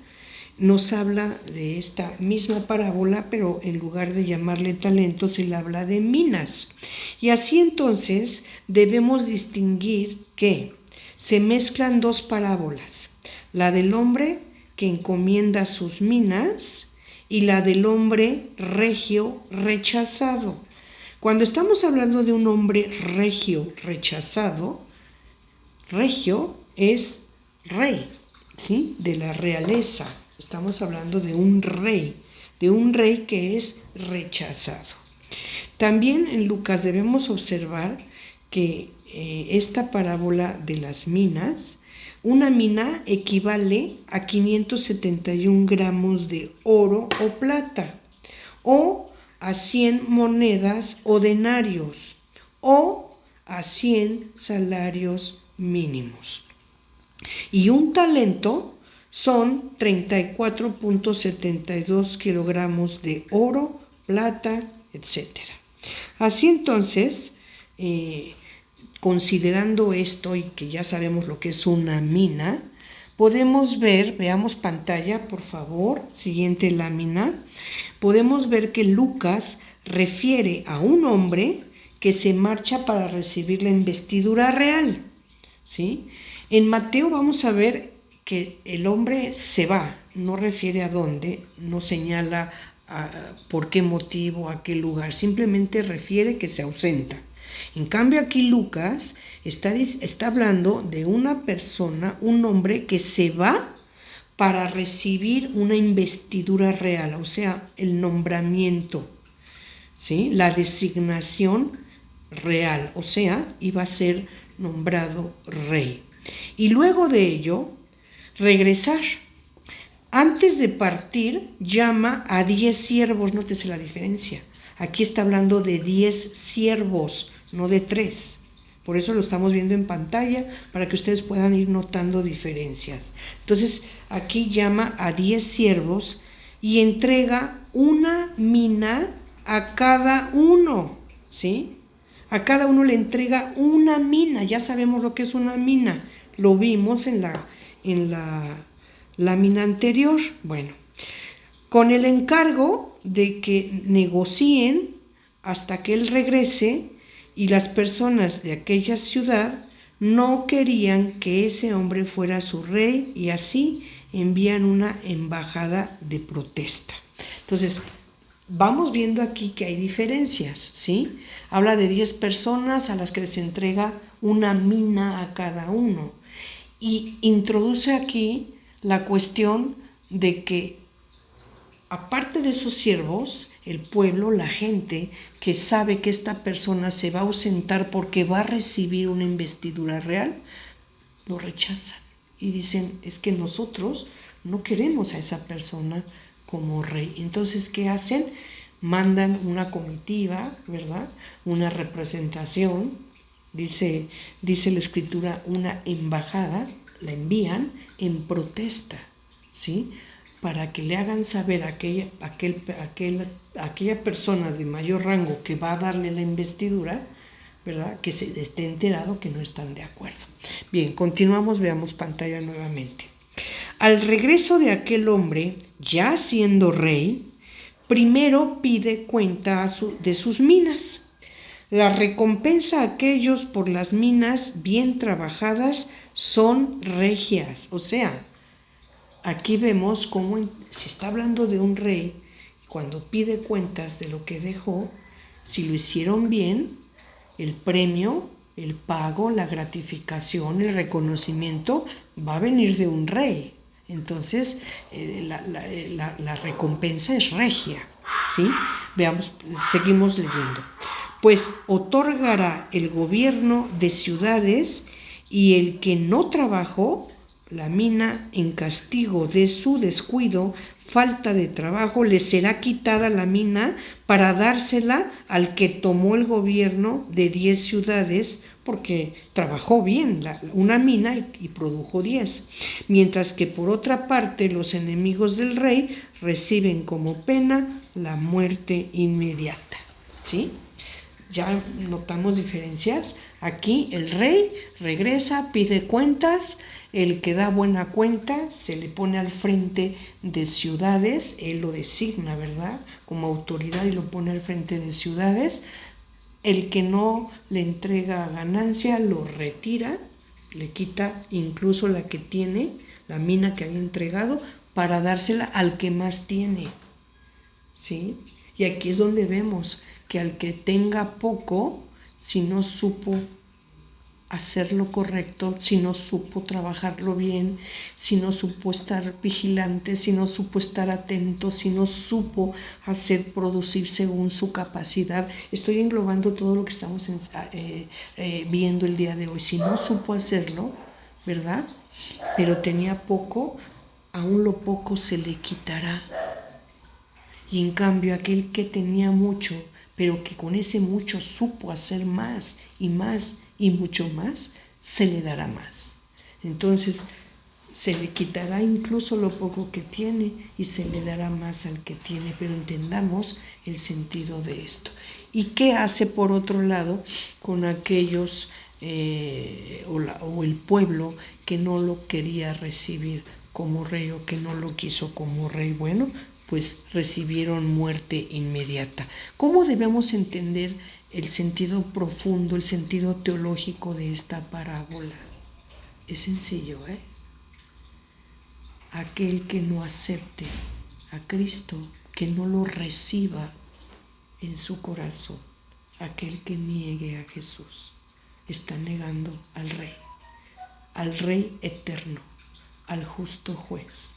nos habla de esta misma parábola, pero en lugar de llamarle talentos, él habla de minas. Y así entonces debemos distinguir que se mezclan 2 parábolas, la del hombre que encomienda sus minas y la del hombre regio rechazado. Cuando estamos hablando de un hombre regio rechazado, regio es rey, ¿sí? De la realeza. Estamos hablando de un rey que es rechazado. También en Lucas debemos observar que esta parábola de las minas, una mina equivale a 571 gramos de oro o plata, o a 100 monedas o denarios, o a 100 salarios mínimos. Y un talento son 34.72 kilogramos de oro, plata, etc. Así entonces, considerando esto y que ya sabemos lo que es una mina, podemos ver, veamos pantalla por favor, siguiente lámina, podemos ver que Lucas refiere a un hombre que se marcha para recibir la investidura real, ¿sí? En Mateo vamos a ver que el hombre se va, no refiere a dónde, no señala por qué motivo, a qué lugar, simplemente refiere que se ausenta. En cambio aquí Lucas está hablando de una persona, un hombre que se va para recibir una investidura real, o sea, el nombramiento, ¿sí? La designación real, o sea, iba a ser nombrado rey. Y luego de ello, regresar. Antes de partir, llama a 10 siervos, nótese la diferencia. Aquí está hablando de 10 siervos, no de 3. Por eso lo estamos viendo en pantalla, para que ustedes puedan ir notando diferencias. Entonces, aquí llama a 10 siervos y entrega una mina a cada uno, ¿sí? A cada uno le entrega una mina. Ya sabemos lo que es una mina. Lo vimos en la lámina anterior. Bueno, con el encargo de que negocien hasta que él regrese, y las personas de aquella ciudad no querían que ese hombre fuera su rey, y así envían una embajada de protesta. Entonces, vamos viendo aquí que hay diferencias, ¿sí? Habla de 10 personas a las que les entrega una mina a cada uno. Y introduce aquí la cuestión de que, aparte de sus siervos, el pueblo, la gente que sabe que esta persona se va a ausentar porque va a recibir una investidura real, lo rechazan y dicen, es que nosotros no queremos a esa persona como rey. Entonces, ¿qué hacen? Mandan una comitiva, ¿verdad? Una representación, dice la escritura, una embajada, la envían en protesta, ¿sí? Para que le hagan saber a aquella persona de mayor rango que va a darle la investidura, ¿verdad? Que se esté enterado que no están de acuerdo. Bien, continuamos, veamos pantalla nuevamente. Al regreso de aquel hombre, ya siendo rey, primero pide cuenta de sus minas. La recompensa a aquellos por las minas bien trabajadas son regias. O sea, aquí vemos cómo se está hablando de un rey, cuando pide cuentas de lo que dejó, si lo hicieron bien, el premio, el pago, la gratificación, el reconocimiento va a venir de un rey. Entonces, la recompensa es regia, ¿sí? Veamos, seguimos leyendo. Pues otorgará el gobierno de ciudades, y el que no trabajó la mina en castigo de su descuido, falta de trabajo, le será quitada la mina para dársela al que tomó el gobierno de 10 ciudades, porque trabajó bien una mina y produjo 10. Mientras que por otra parte los enemigos del rey reciben como pena la muerte inmediata, ¿sí? Ya notamos diferencias. Aquí el rey regresa, pide cuentas, el que da buena cuenta se le pone al frente de ciudades, él lo designa, ¿verdad?, como autoridad, y lo pone al frente de ciudades. El que no le entrega ganancia lo retira, le quita incluso la que tiene, la mina que había entregado, para dársela al que más tiene, ¿sí? Y aquí es donde vemos que al que tenga poco, si no supo hacer lo correcto, si no supo trabajarlo bien, si no supo estar vigilante, si no supo estar atento, si no supo hacer producir según su capacidad. Estoy englobando todo lo que estamos viendo el día de hoy. Si no supo hacerlo, ¿verdad?, pero tenía poco, aún lo poco se le quitará. Y en cambio, aquel que tenía mucho, pero que con ese mucho supo hacer más y mucho más, se le dará más. Entonces, se le quitará incluso lo poco que tiene y se le dará más al que tiene, pero entendamos el sentido de esto. ¿Y qué hace por otro lado con aquellos o el pueblo que no lo quería recibir como rey, o que no lo quiso como rey? Bueno, pues recibieron muerte inmediata. ¿Cómo debemos entender el sentido profundo, el sentido teológico de esta parábola? Es sencillo, ¿eh? Aquel que no acepte a Cristo, que no lo reciba en su corazón, aquel que niegue a Jesús, está negando al Rey eterno, al justo juez,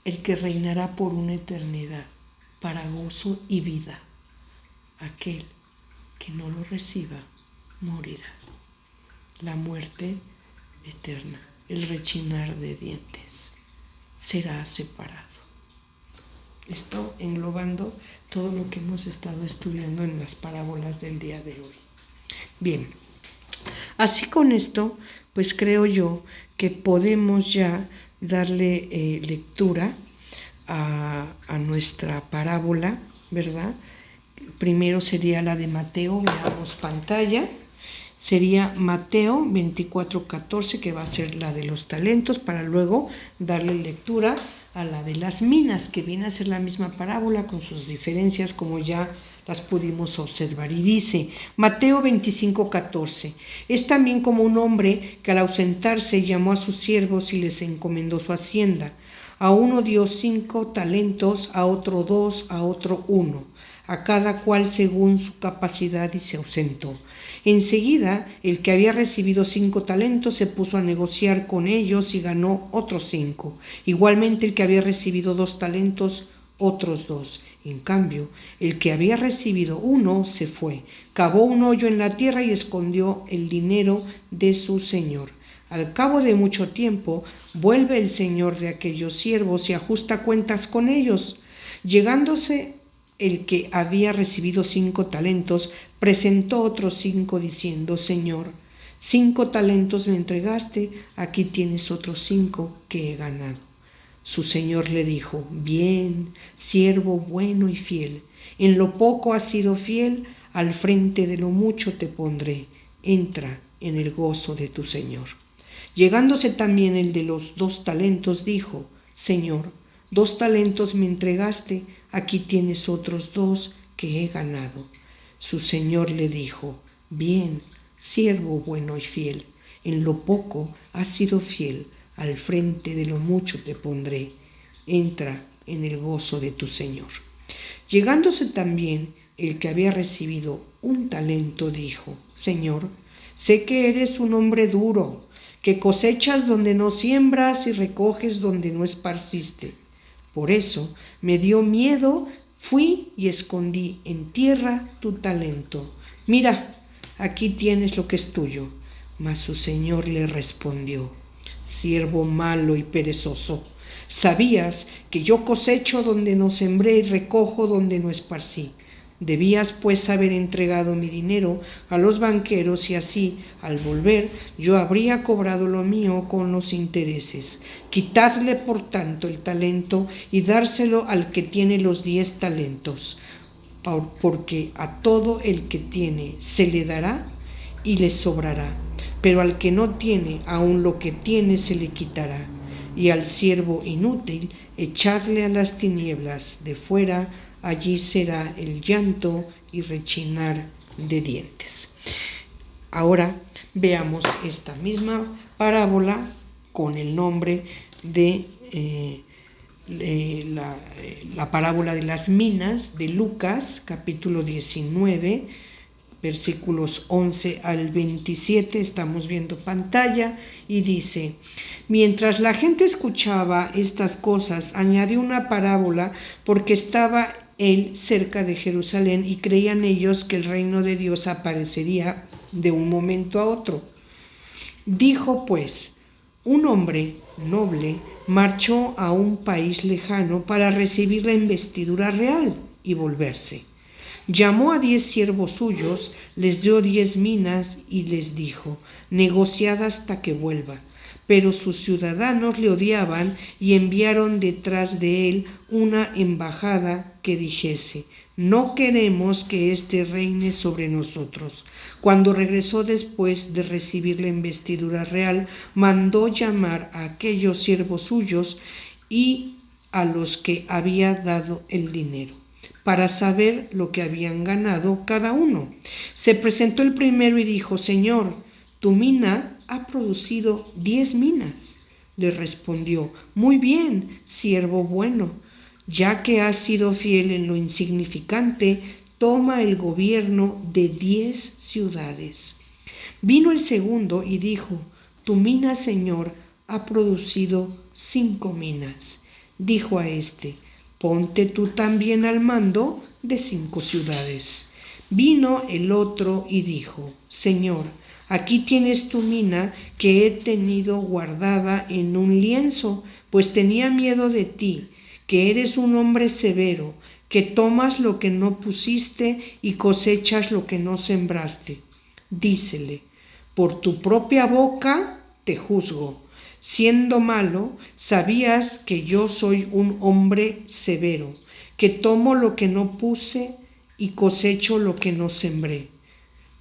el que reinará por una eternidad para gozo y vida. Aquel que no lo reciba morirá. La muerte eterna, el rechinar de dientes, será separado. Esto englobando todo lo que hemos estado estudiando en las parábolas del día de hoy. Bien, así con esto, pues creo yo que podemos ya darle lectura a nuestra parábola, ¿verdad? Primero sería la de Mateo, veamos pantalla. Sería Mateo 24:14, que va a ser la de los talentos, para luego darle lectura a la de las minas, que viene a ser la misma parábola con sus diferencias, como ya las pudimos observar. Y dice, Mateo 25:14, es también como un hombre que al ausentarse llamó a sus siervos y les encomendó su hacienda. A uno dio 5 talentos, a otro 2, a otro 1, a cada cual según su capacidad, y se ausentó. Enseguida, el que había recibido 5 talentos se puso a negociar con ellos y ganó otros 5. Igualmente, el que había recibido 2 talentos, otros 2. En cambio, el que había recibido 1 se fue, cavó un hoyo en la tierra y escondió el dinero de su señor. Al cabo de mucho tiempo, vuelve el señor de aquellos siervos y ajusta cuentas con ellos. Llegándose el que había recibido 5 talentos, presentó otros 5 diciendo, Señor, 5 talentos me entregaste, aquí tienes otros 5 que he ganado. Su señor le dijo, bien, siervo bueno y fiel, en lo poco has sido fiel, al frente de lo mucho te pondré, entra en el gozo de tu señor. Llegándose también el de los 2 talentos, dijo, Señor, 2 talentos me entregaste, aquí tienes otros 2 que he ganado. Su señor le dijo, bien, siervo bueno y fiel, en lo poco has sido fiel, al frente de lo mucho te pondré, entra en el gozo de tu señor. Llegándose también el que había recibido 1 talento, dijo, Señor, sé que eres un hombre duro, que cosechas donde no siembras y recoges donde no esparciste. Por eso me dio miedo, fui y escondí en tierra tu talento. Mira, aquí tienes lo que es tuyo. Mas su señor le respondió, siervo malo y perezoso, sabías que yo cosecho donde no sembré y recojo donde no esparcí. Debías pues haber entregado mi dinero a los banqueros y así, al volver, yo habría cobrado lo mío con los intereses. Quitadle por tanto el talento y dárselo al que tiene los 10 talentos, porque a todo el que tiene se le dará y le sobrará, pero al que no tiene, aun lo que tiene se le quitará. Y al siervo inútil, echadle a las tinieblas de fuera, allí será el llanto y rechinar de dientes. Ahora veamos esta misma parábola con el nombre de la parábola de las minas de Lucas, capítulo 19, versículos 11 al 27, estamos viendo pantalla, y dice, mientras la gente escuchaba estas cosas, añadió una parábola porque estaba él cerca de Jerusalén y creían ellos que el reino de Dios aparecería de un momento a otro. Dijo pues, un hombre noble marchó a un país lejano para recibir la investidura real y volverse. Llamó a 10 siervos suyos, les dio 10 minas y les dijo, negociad hasta que vuelva. Pero sus ciudadanos le odiaban y enviaron detrás de él una embajada que dijese, no queremos que éste reine sobre nosotros. Cuando regresó después de recibir la investidura real, mandó llamar a aquellos siervos suyos y a los que había dado el dinero, para saber lo que habían ganado cada uno. Se presentó el primero y dijo, Señor, tu mina ha producido 10 minas. Le respondió, muy bien, siervo bueno, ya que has sido fiel en lo insignificante, toma el gobierno de 10 ciudades. Vino el segundo y dijo, tu mina, Señor, ha producido 5 minas. Dijo a éste, ponte tú también al mando de 5 ciudades. Vino el otro y dijo, Señor, aquí tienes tu mina que he tenido guardada en un lienzo, pues tenía miedo de ti, que eres un hombre severo, que tomas lo que no pusiste y cosechas lo que no sembraste. Dícele, por tu propia boca te juzgo. siendo malo, sabías que yo soy un hombre severo, que tomo lo que no puse y cosecho lo que no sembré.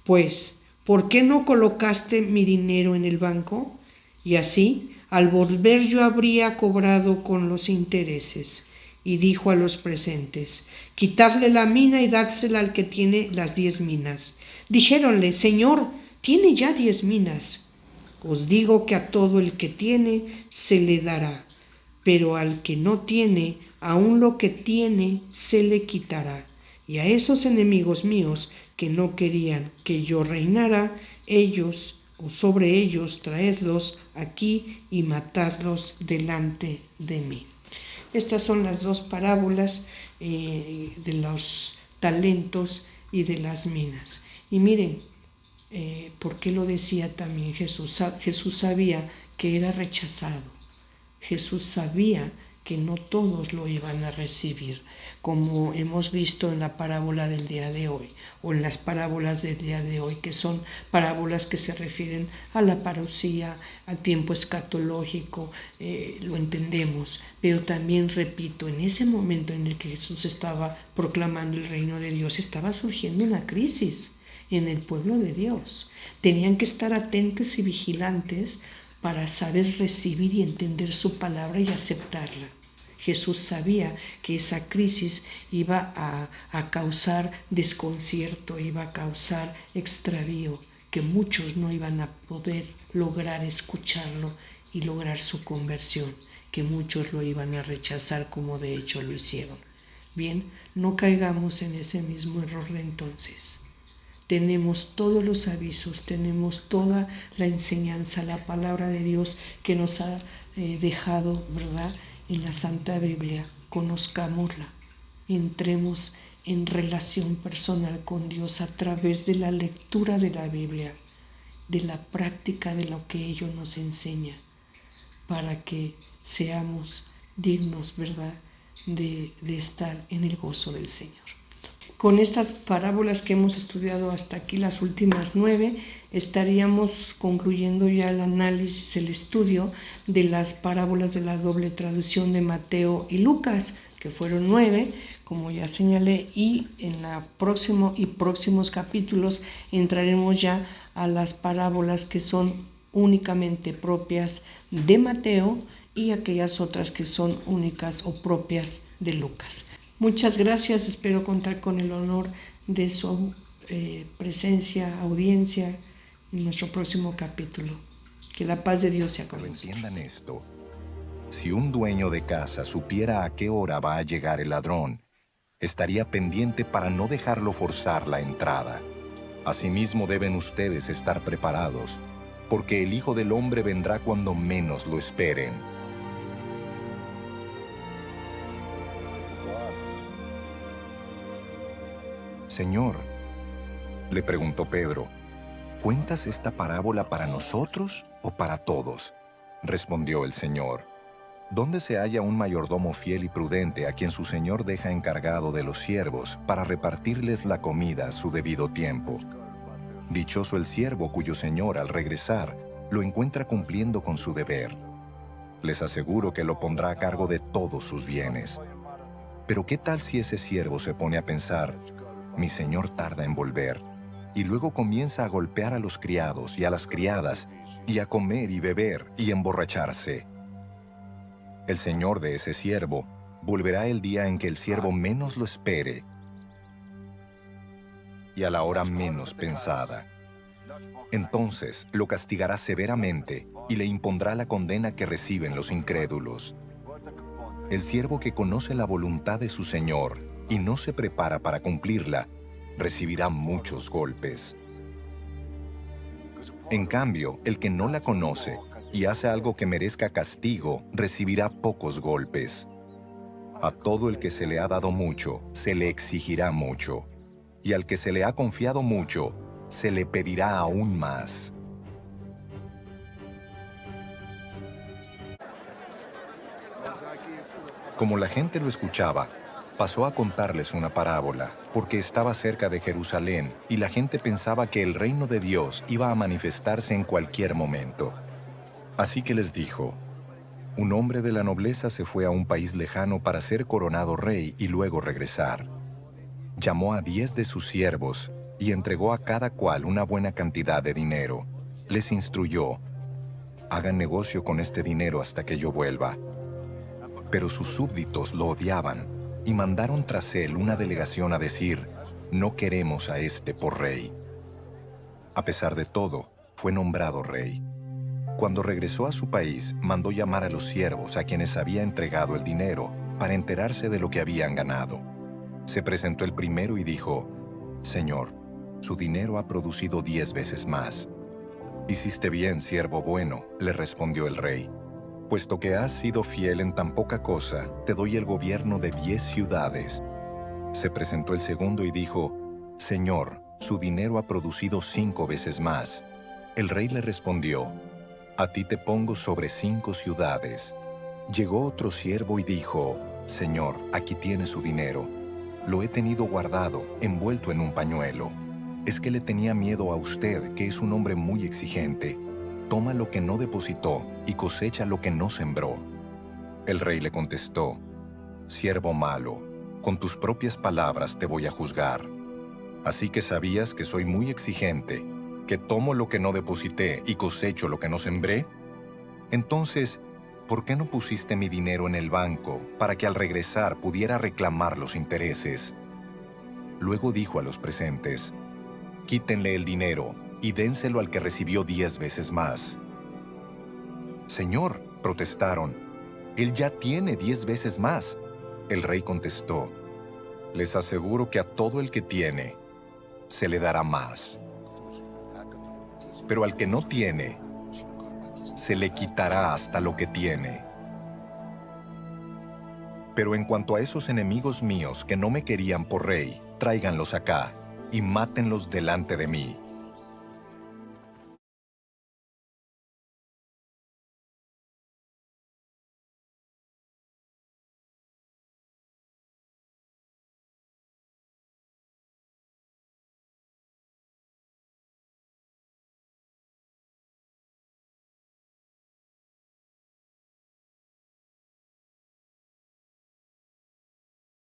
Pues, ¿por qué no colocaste mi dinero en el banco? Y así, al volver yo habría cobrado con los intereses. Y dijo a los presentes: quitadle la mina y dádsela al que tiene las 10 minas. Dijéronle: Señor, tiene ya 10 minas. Os digo que a todo el que tiene se le dará, pero al que no tiene, aun lo que tiene se le quitará. Y a esos enemigos míos que no querían que yo reinara, ellos o sobre ellos traedlos aquí y matadlos delante de mí. Estas son las dos parábolas de los talentos y de las minas. Y miren, ¿por qué lo decía también Jesús? Jesús sabía que era rechazado. Jesús sabía que no todos lo iban a recibir, como hemos visto en la parábola del día de hoy, o en las parábolas del día de hoy, que son parábolas que se refieren a la parusía, al tiempo escatológico, lo entendemos, pero también, repito, en ese momento en el que Jesús estaba proclamando el reino de Dios, estaba surgiendo una crisis en el pueblo de Dios. Tenían que estar atentos y vigilantes para saber recibir y entender su palabra y aceptarla. Jesús sabía que esa crisis iba a causar desconcierto, iba a causar extravío, que muchos no iban a poder lograr escucharlo y lograr su conversión, que muchos lo iban a rechazar como de hecho lo hicieron. Bien, no caigamos en ese mismo error de entonces. Tenemos todos los avisos, tenemos toda la enseñanza, la palabra de Dios que nos ha dejado, ¿verdad?, en la Santa Biblia. Conozcámosla, entremos en relación personal con Dios a través de la lectura de la Biblia, de la práctica de lo que ello nos enseña, para que seamos dignos, ¿verdad?, de estar en el gozo del Señor. Con estas parábolas que hemos estudiado hasta aquí, las últimas 9, estaríamos concluyendo ya el análisis, el estudio de las parábolas de la doble traducción de Mateo y Lucas, que fueron 9, como ya señalé, y en la próximos capítulos entraremos ya a las parábolas que son únicamente propias de Mateo y aquellas otras que son únicas o propias de Lucas. Muchas gracias, espero contar con el honor de su presencia, audiencia en nuestro próximo capítulo. Que la paz de Dios sea con nosotros. Entiendan esto. Si un dueño de casa supiera a qué hora va a llegar el ladrón, estaría pendiente para no dejarlo forzar la entrada. Asimismo deben ustedes estar preparados, porque el Hijo del Hombre vendrá cuando menos lo esperen. Señor, le preguntó Pedro, ¿cuentas esta parábola para nosotros o para todos? Respondió el Señor, ¿dónde se halla un mayordomo fiel y prudente a quien su señor deja encargado de los siervos para repartirles la comida a su debido tiempo? Dichoso el siervo cuyo señor al regresar lo encuentra cumpliendo con su deber. Les aseguro que lo pondrá a cargo de todos sus bienes. Pero ¿qué tal si ese siervo se pone a pensar, mi señor tarda en volver, y luego comienza a golpear a los criados y a las criadas, y a comer y beber y emborracharse? El señor de ese siervo volverá el día en que el siervo menos lo espere y a la hora menos pensada. Entonces lo castigará severamente y le impondrá la condena que reciben los incrédulos. El siervo que conoce la voluntad de su señor y no se prepara para cumplirla, recibirá muchos golpes. En cambio, el que no la conoce y hace algo que merezca castigo, recibirá pocos golpes. A todo el que se le ha dado mucho, se le exigirá mucho, y al que se le ha confiado mucho, se le pedirá aún más. Como la gente lo escuchaba, pasó a contarles una parábola, porque estaba cerca de Jerusalén y la gente pensaba que el reino de Dios iba a manifestarse en cualquier momento. Así que les dijo: un hombre de la nobleza se fue a un país lejano para ser coronado rey y luego regresar. Llamó a 10 de sus siervos y entregó a cada cual una buena cantidad de dinero. Les instruyó: hagan negocio con este dinero hasta que yo vuelva. Pero sus súbditos lo odiaban y mandaron tras él una delegación a decir: no queremos a este por rey. A pesar de todo, fue nombrado rey. Cuando regresó a su país, mandó llamar a los siervos a quienes había entregado el dinero para enterarse de lo que habían ganado. Se presentó el primero y dijo: Señor, su dinero ha producido 10 veces más. Hiciste bien, siervo bueno, le respondió el rey. Puesto que has sido fiel en tan poca cosa, te doy el gobierno de 10 ciudades. Se presentó el segundo y dijo: Señor, su dinero ha producido 5 veces más. El rey le respondió: a ti te pongo sobre 5 ciudades. Llegó otro siervo y dijo: Señor, aquí tiene su dinero. Lo he tenido guardado, envuelto en un pañuelo. Es que le tenía miedo a usted, que es un hombre muy exigente. Toma lo que no depositó y cosecha lo que no sembró. El rey le contestó: siervo malo, con tus propias palabras te voy a juzgar. Así que sabías que soy muy exigente, que tomo lo que no deposité y cosecho lo que no sembré. Entonces, ¿por qué no pusiste mi dinero en el banco para que al regresar pudiera reclamar los intereses? Luego dijo a los presentes: quítenle el dinero y dénselo al que recibió 10 veces más. Señor, protestaron, él ya tiene 10 veces más. El rey contestó: les aseguro que a todo el que tiene, se le dará más. Pero al que no tiene, se le quitará hasta lo que tiene. Pero en cuanto a esos enemigos míos que no me querían por rey, tráiganlos acá y mátenlos delante de mí.